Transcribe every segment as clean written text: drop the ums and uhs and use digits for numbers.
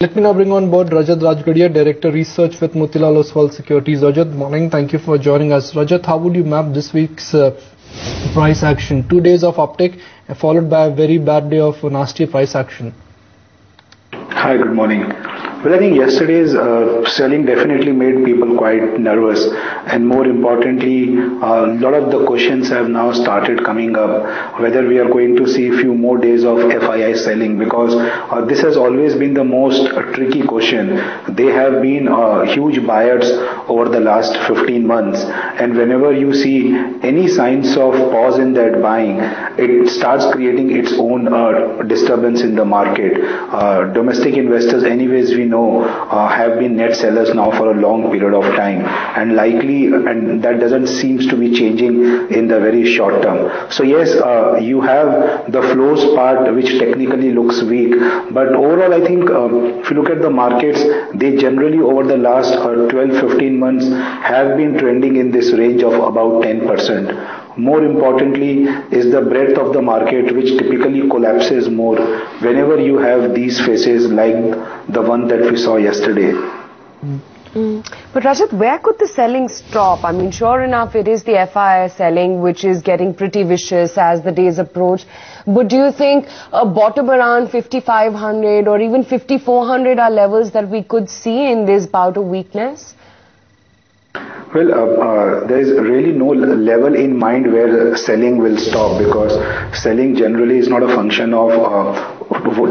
Let me now bring on board Rajat Rajgadia, Director Research with Motilal Oswal Securities. Rajat, morning. Thank you for joining us. Rajat, how would you map this week's price action? 2 days of uptick followed by a very bad day of nasty price action. Hi, good morning. Well, I think yesterday's selling definitely made people quite nervous, and more importantly, a lot of the questions have now started coming up whether we are going to see a few more days of FII selling, because this has always been the most tricky question. They have been huge buyers over the last 15 months, and whenever you see any signs of pause in that buying, it starts creating its own disturbance in the market. Domestic investors, anyways, we know have been net sellers now for a long period of time, and that doesn't seems to be changing in the very short term. So yes, you have the flows part which technically looks weak, but overall I think if you look at the markets, they generally over the last 12-15 months have been trending in this range of about 10%. More importantly is the breadth of the market, which typically collapses more whenever you have these phases like the one that we saw yesterday. But Rajat, where could the selling stop? I mean, sure enough, it is the FII selling which is getting pretty vicious as the days approach. But do you think a bottom around 5,500 or even 5,400 are levels that we could see in this bout of weakness? Well, there is really no level in mind where selling will stop, because selling generally is not a function of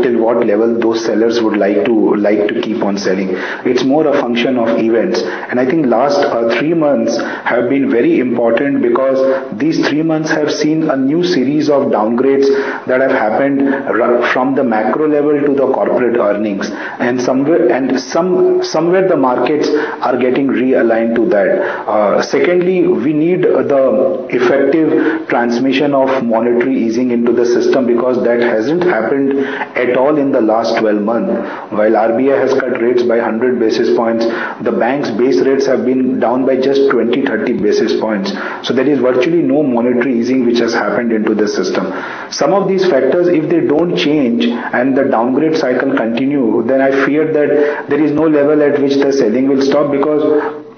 till what level those sellers would like to keep on selling. It's more a function of events, and I think last 3 months have been very important, because these 3 months have seen a new series of downgrades that have happened from the macro level to the corporate earnings, and somewhere the markets are getting realigned to that. Secondly, we need the effective transmission of monetary easing into the system, because that hasn't happened at all in the last 12 months. While RBI has cut rates by 100 basis points, the bank's base rates have been down by just 20-30 basis points. So there is virtually no monetary easing which has happened into the system. Some of these factors, if they don't change and the downgrade cycle continue, then I fear that there is no level at which the selling will stop, because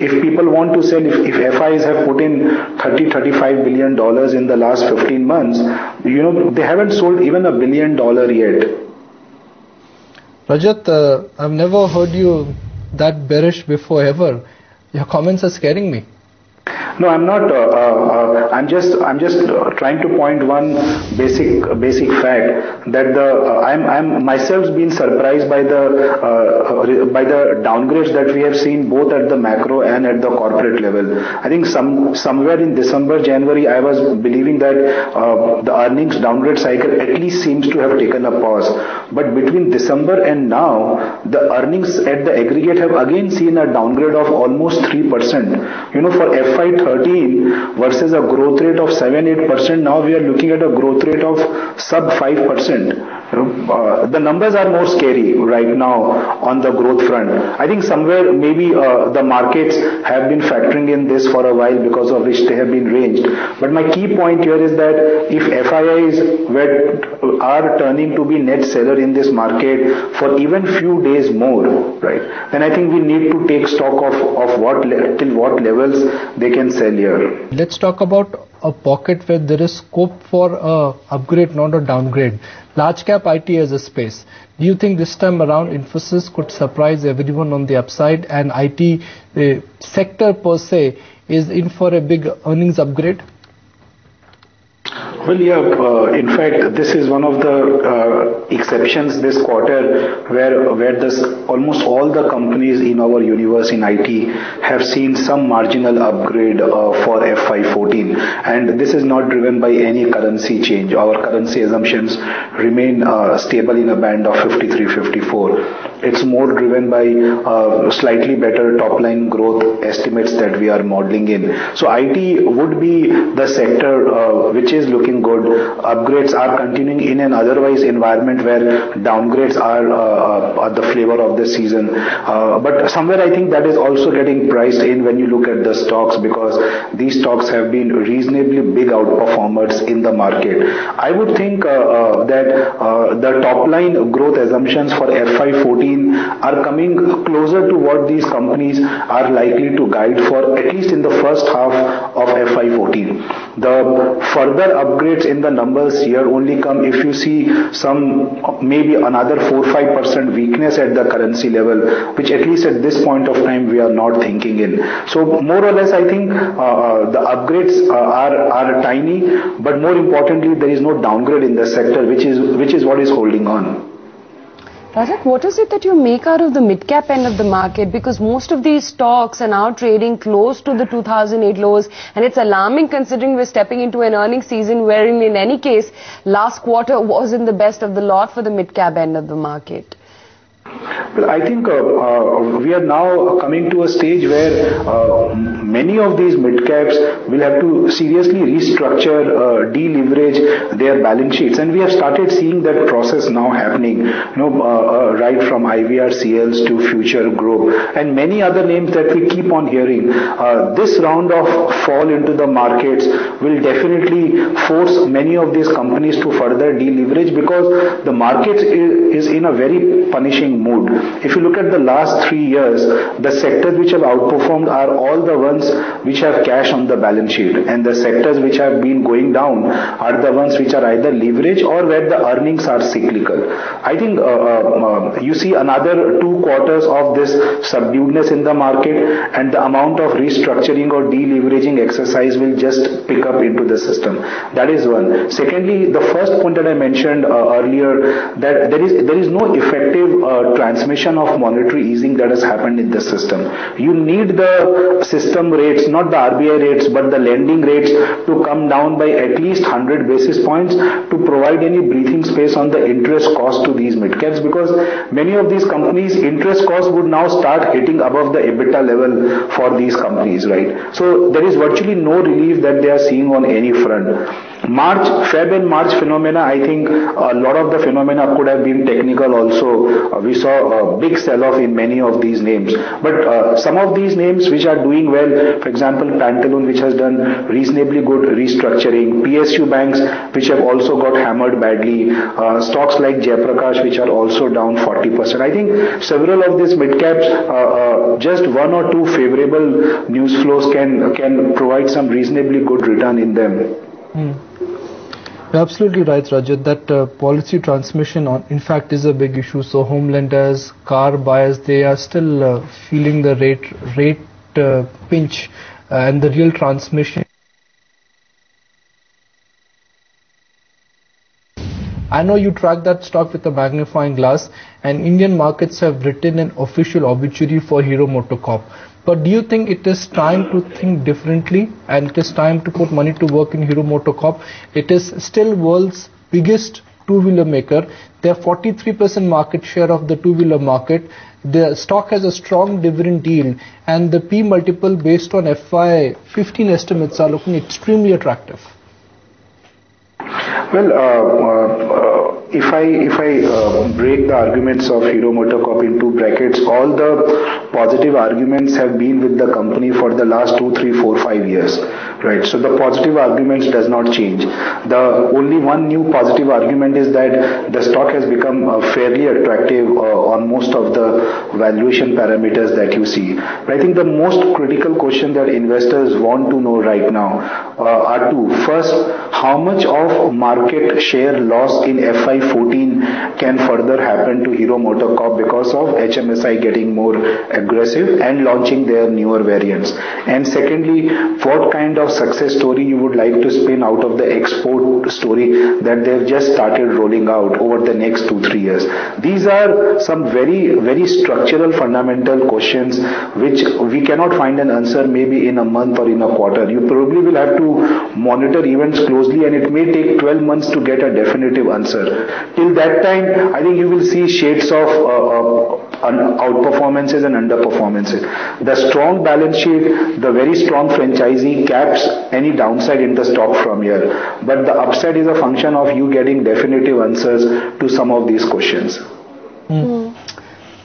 if people want to sell, if FIs have put in $30-35 billion in the last 15 months, they haven't sold even $1 billion yet. Rajat, I've never heard you that bearish before ever. Your comments are scaring me. No, I'm not. I'm just trying to point one basic fact that I'm myself been surprised by the downgrades that we have seen both at the macro and at the corporate level. I think somewhere in December, January, I was believing that the earnings downgrade cycle at least seems to have taken a pause. But between December and now, the earnings at the aggregate have again seen a downgrade of almost 3%. For FY13 versus a growth rate of 7-8%, now we are looking at a growth rate of sub 5%. The numbers are more scary right now on the growth front. I think somewhere maybe the markets have been factoring in this for a while, because of which they have been ranged. But my key point here is that if FIIs are turning to be net seller in this market for even few days more, right, then I think we need to take stock of till what levels they can sell here. Let's talk about a pocket where there is scope for upgrade, not a downgrade. Large cap IT as a space. Do you think this time around Infosys could surprise everyone on the upside, and IT sector per se is in for a big earnings upgrade? Well, yeah, in fact, this is one of the exceptions this quarter where almost all the companies in our universe in IT have seen some marginal upgrade for FY14. And this is not driven by any currency change. Our currency assumptions remain stable in a band of 53-54. It's more driven by slightly better top line growth estimates that we are modeling in. So IT would be the sector which is looking good. Upgrades are continuing in an otherwise environment where downgrades are the flavor of the season. But somewhere I think that is also getting priced in when you look at the stocks, because these stocks have been reasonably big outperformers in the market. I would think that the top line growth assumptions for FY14 FY14 are coming closer to what these companies are likely to guide for, at least in the first half of FY14. The further upgrades in the numbers here only come if you see some maybe another 4-5% weakness at the currency level, which at least at this point of time we are not thinking in. So more or less I think the upgrades are tiny, but more importantly there is no downgrade in the sector, which is what is holding on. Rajat, what is it that you make out of the mid-cap end of the market? Because most of these stocks are now trading close to the 2008 lows, and it's alarming considering we're stepping into an earnings season wherein in any case last quarter wasn't the best of the lot for the mid-cap end of the market. Well, I think we are now coming to a stage where many of these mid-caps will have to seriously restructure, deleverage their balance sheets, and we have started seeing that process now happening, right from IVRCLs to Future Group and many other names that we keep on hearing. This round of fall into the markets will definitely force many of these companies to further deleverage, because the market is in a very punishing mood. If you look at the last 3 years, the sectors which have outperformed are all the ones which have cash on the balance sheet, and the sectors which have been going down are the ones which are either leverage or where the earnings are cyclical. I think you see another 2 quarters of this subduedness in the market, and the amount of restructuring or deleveraging exercise will just pick up into the system. That is one. Secondly, the first point that I mentioned earlier, that there is no effective transmission of monetary easing that has happened in the system. You need the system rates, not the RBI rates, but the lending rates to come down by at least 100 basis points to provide any breathing space on the interest cost to these mid-caps, because many of these companies' interest costs would now start hitting above the EBITDA level for these companies, right? So there is virtually no relief that they are seeing on any front. Feb and March phenomena, I think a lot of the phenomena could have been technical also. We saw a big sell-off in many of these names. But some of these names which are doing well, for example, Pantaloon, which has done reasonably good restructuring, PSU banks, which have also got hammered badly, stocks like Jayaprakash, which are also down 40%. I think several of these mid-caps, just 1 or 2 favorable news flows can provide some reasonably good return in them. You're absolutely right, Rajat, that policy transmission in fact is a big issue. So home lenders, car buyers, they are still feeling the rate pinch, and the real transmission. I know you track that stock with a magnifying glass, and Indian markets have written an official obituary for Hero MotoCorp. But do you think it is time to think differently, and it is time to put money to work in Hero MotoCorp? It is still world's biggest two-wheeler maker. They have 43% market share of the two-wheeler market. The stock has a strong dividend yield, and the P multiple based on FY15 estimates are looking extremely attractive. Well, if I break the arguments of Hero MotoCorp into brackets, all the positive arguments have been with the company for the last 2, 3, 4, 5 years, right? So the positive arguments does not change. The only one new positive argument is that the stock has become fairly attractive on most of the valuation parameters that you see. But I think the most critical question that investors want to know right now are two. First, how much of market share loss in FY14 can further happen to Hero MotoCorp because of HMSI getting more aggressive and launching their newer variants? And secondly, what kind of success story you would like to spin out of the export story that they've just started rolling out over the next 2-3 years? These are some very, very structural fundamental questions which we cannot find an answer maybe in a month or in a quarter. You probably will have to monitor events closely, and it may take 12 months to get a definitive answer. Till that time, I think you will see shades of outperformances and underperformances. The strong balance sheet, the very strong franchisee caps any downside in the stock from here. But the upside is a function of you getting definitive answers to some of these questions.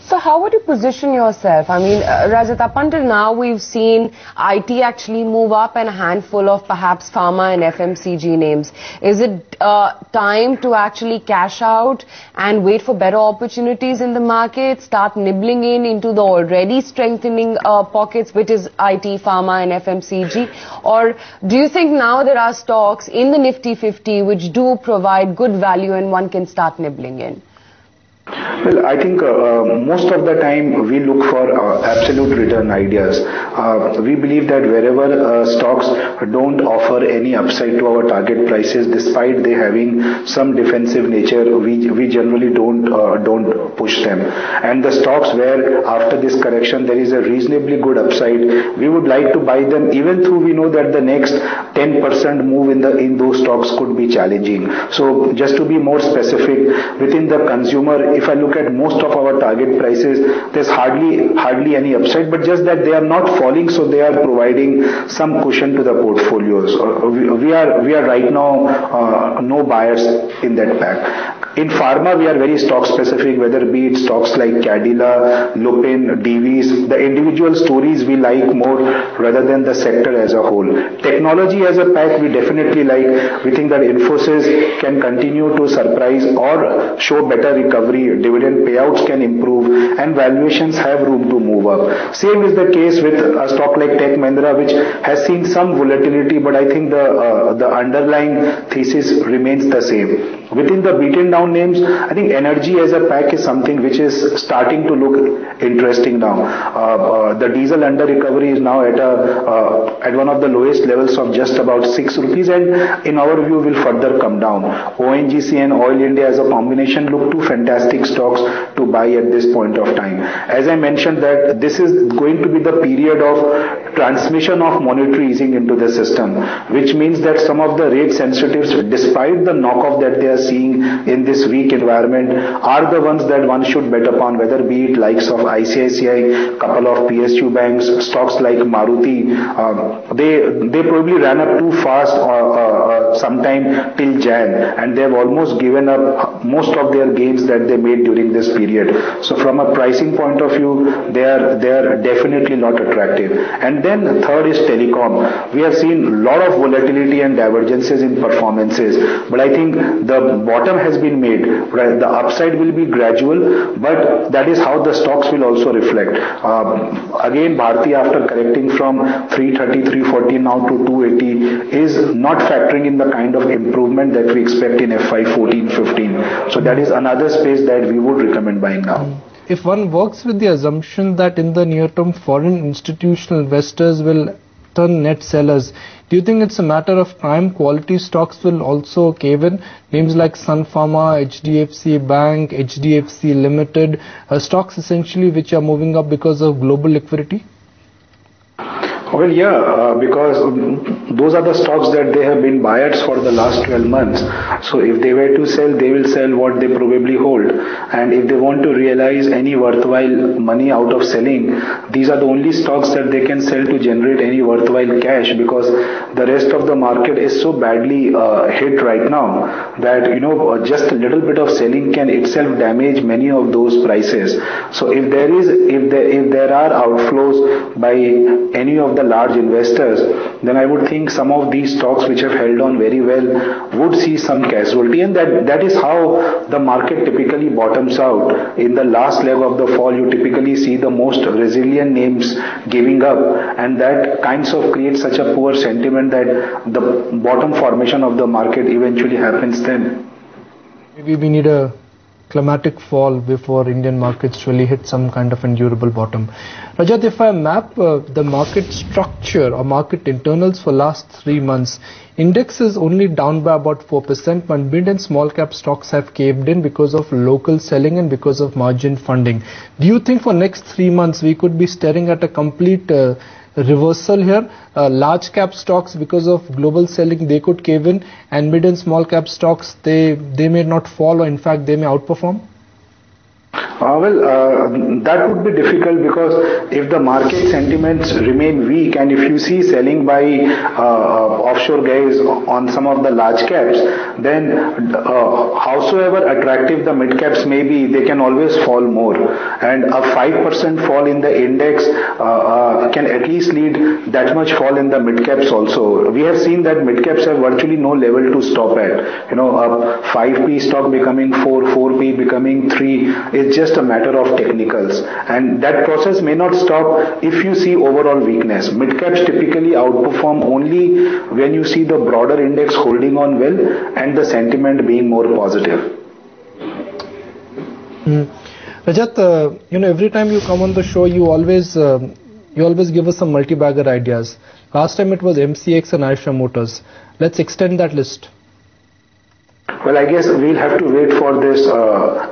So how would you position yourself? I mean, Rajat, up until now we've seen IT actually move up and a handful of perhaps pharma and FMCG names. Is it time to actually cash out and wait for better opportunities in the market, start nibbling into the already strengthening pockets, which is IT, pharma and FMCG? Or do you think now there are stocks in the Nifty 50 which do provide good value and one can start nibbling in? Well, I think most of the time we look for absolute return ideas. We believe that wherever stocks don't offer any upside to our target prices, despite they having some defensive nature, we generally don't push them. And the stocks where after this correction there is a reasonably good upside, we would like to buy them, even though we know that the next 10% move in those stocks could be challenging. So just to be more specific, within the consumer, if I look at most of our target prices, there's hardly any upside, but just that they are not falling, so they are providing some cushion to the portfolios. We are right now no buyers in that pack. In pharma, we are very stock specific, whether be it stocks like Cadila, Lupin, Divi's, the individual stories we like more rather than the sector as a whole. Technology as a pack we definitely like. We think that Infosys can continue to surprise or show better recovery, dividend payouts can improve, and valuations have room to move up. Same is the case with a stock like Tech Mahindra, which has seen some volatility, but I think the underlying thesis remains the same. Within the beaten down names, I think energy as a pack is something which is starting to look interesting now. The diesel under recovery is now at one of the lowest levels of just about 6 rupees, and in our view will further come down. ONGC and Oil India as a combination look two fantastic stocks to buy at this point of time. As I mentioned that this is going to be the period of transmission of monetary easing into the system, which means that some of the rate sensitives, despite the knockoff that they are seeing in this weak environment, are the ones that one should bet upon, whether be it likes of ICICI, couple of PSU banks, stocks like Maruti. They probably ran up too fast sometime till Jan, and they have almost given up most of their gains that they made during this period. So from a pricing point of view, they are definitely not attractive. And then third is telecom. We have seen a lot of volatility and divergences in performances, but I think the bottom has been made. Right? The upside will be gradual, but that is how the stocks will also reflect. Again, Bharti, after correcting from 330, 340 now to 280, is not factoring in the kind of improvement that we expect in FY 14-15. So that is another space that we would recommend buying now. If one works with the assumption that in the near term foreign institutional investors will turn net sellers, do you think it's a matter of time quality stocks will also cave in? Names like Sun Pharma, HDFC Bank, HDFC Limited, stocks essentially which are moving up because of global liquidity? Well, yeah, because those are the stocks that they have been buyers for the last 12 months. So if they were to sell, they will sell what they probably hold. And if they want to realize any worthwhile money out of selling, these are the only stocks that they can sell to generate any worthwhile cash, because the rest of the market is so badly hit right now that, just a little bit of selling can itself damage many of those prices. So if there are outflows by any of the large investors, then I would think some of these stocks which have held on very well would see some casualty, and that is how the market typically bottoms out. In the last leg of the fall, you typically see the most resilient names giving up, and that kinds of creates such a poor sentiment that the bottom formation of the market eventually happens then. Maybe we need a climatic fall before Indian markets really hit some kind of endurable bottom. Rajat, if I map the market structure or market internals for last 3 months, index is only down by about 4%, but mid and small cap stocks have caved in because of local selling and because of margin funding. Do you think for next 3 months we could be staring at a complete reversal here? Large cap stocks, because of global selling, they could cave in, and mid and small cap stocks, they may not fall, or in fact they may outperform? That would be difficult because if the market sentiments remain weak and if you see selling by offshore guys on some of the large caps, then howsoever attractive the mid caps may be, they can always fall more. And a 5% fall in the index can at least lead that much fall in the mid caps also. We have seen that mid caps have virtually no level to stop at. You know, a 5p stock becoming 4, 4p becoming 3 is just a matter of technicals, and that process may not stop if you see overall weakness. Mid caps typically outperform only when you see the broader index holding on well and the sentiment being more positive. Rajat, you know, every time you come on the show, you always give us some multi-bagger ideas. Last time it was MCX and Eicher Motors. Let's extend that list. Well, I guess we'll have to wait for this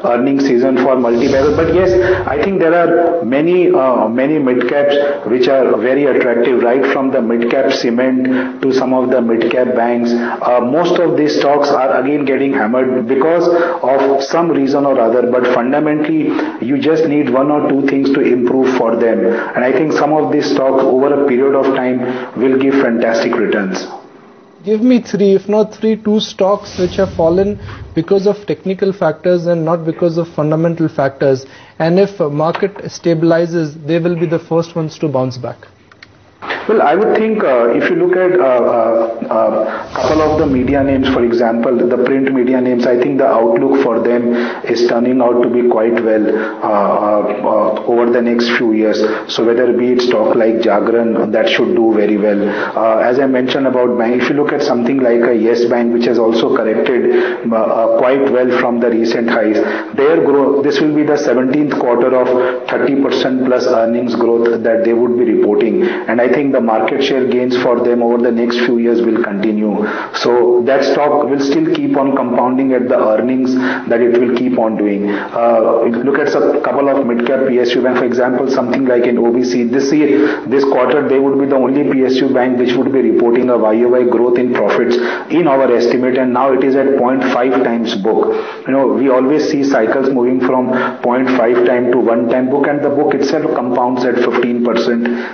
earnings season for multi-bagger. But yes, I think there are many mid-caps which are very attractive, right from the mid-cap cement to some of the mid-cap banks. Most of these stocks are again getting hammered because of some reason or other. But fundamentally, you just need one or two things to improve for them. And I think some of these stocks over a period of time will give fantastic returns. Give me three, if not three, two stocks which have fallen because of technical factors and not because of fundamental factors. And if market stabilizes, they will be the first ones to bounce back. Well, I would think if you look at a couple of the media names, for example, the print media names, I think the outlook for them is turning out to be quite well over the next few years. So whether be it stock like Jagran, that should do very well. As I mentioned about bank, if you look at something like a Yes Bank, which has also corrected quite well from the recent highs, their growth, this will be the 17th quarter of 30% plus earnings growth that they would be reporting. And I think the market share gains for them over the next few years will continue. So that stock will still keep on compounding at the earnings that it will keep on doing. Look at a couple of mid-cap PSU bank, for example, something like an OBC. This quarter, they would be the only PSU bank which would be reporting a YOY growth in profits in our estimate, and now it is at 0.5 times book. You know, we always see cycles moving from 0.5 time to 1 time book, and the book itself compounds at 15%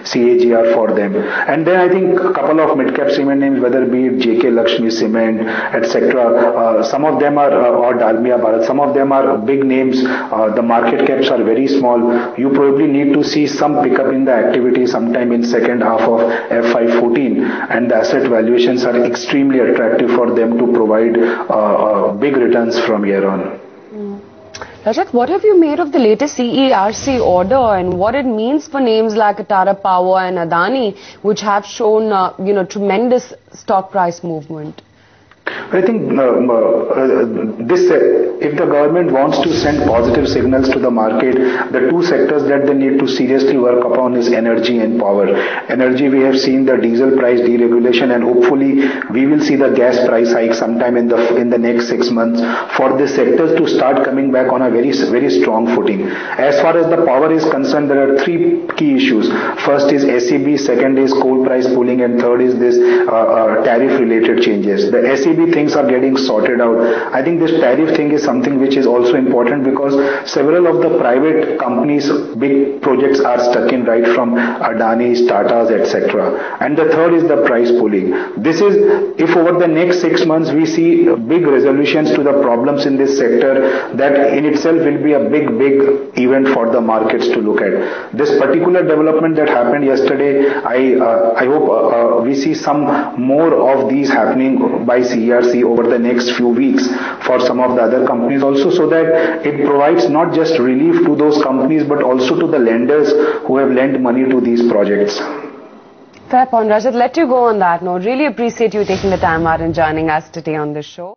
CAGR for them. And then I think a couple of mid-cap cement names, whether be it JK Lakshmi Cement, etc. Some of them are, or Dalmia Bharat, some of them are big names. The market caps are very small. You probably need to see some pickup in the activity sometime in second half of FY14, and the asset valuations are extremely attractive for them to provide big returns from here on. Rajat, what have you made of the latest CERC order and what it means for names like Tata Power and Adani, which have shown, tremendous stock price movement? I think if the government wants to send positive signals to the market, the two sectors that they need to seriously work upon is energy and power. Energy, we have seen the diesel price deregulation, and hopefully we will see the gas price hike sometime in the next 6 months for the sectors to start coming back on a very, very strong footing. As far as the power is concerned, there are three key issues. First is SEB, second is coal price pooling, and third is this tariff related changes. The SEB things are getting sorted out. I think this tariff thing is something which is also important because several of the private companies, big projects are stuck in, right from Adani's, Tata's, etc. And the third is the price pooling. This is, if over the next 6 months we see big resolutions to the problems in this sector, that in itself will be a big event for the markets to look at. This particular development that happened yesterday, I hope we see some more of these happening by CERC over the next few weeks for some of the other companies also, so that it provides not just relief to those companies but also to the lenders who have lent money to these projects. Fair point, Rajat. Let you go on that note. Really appreciate you taking the time out and joining us today on this show.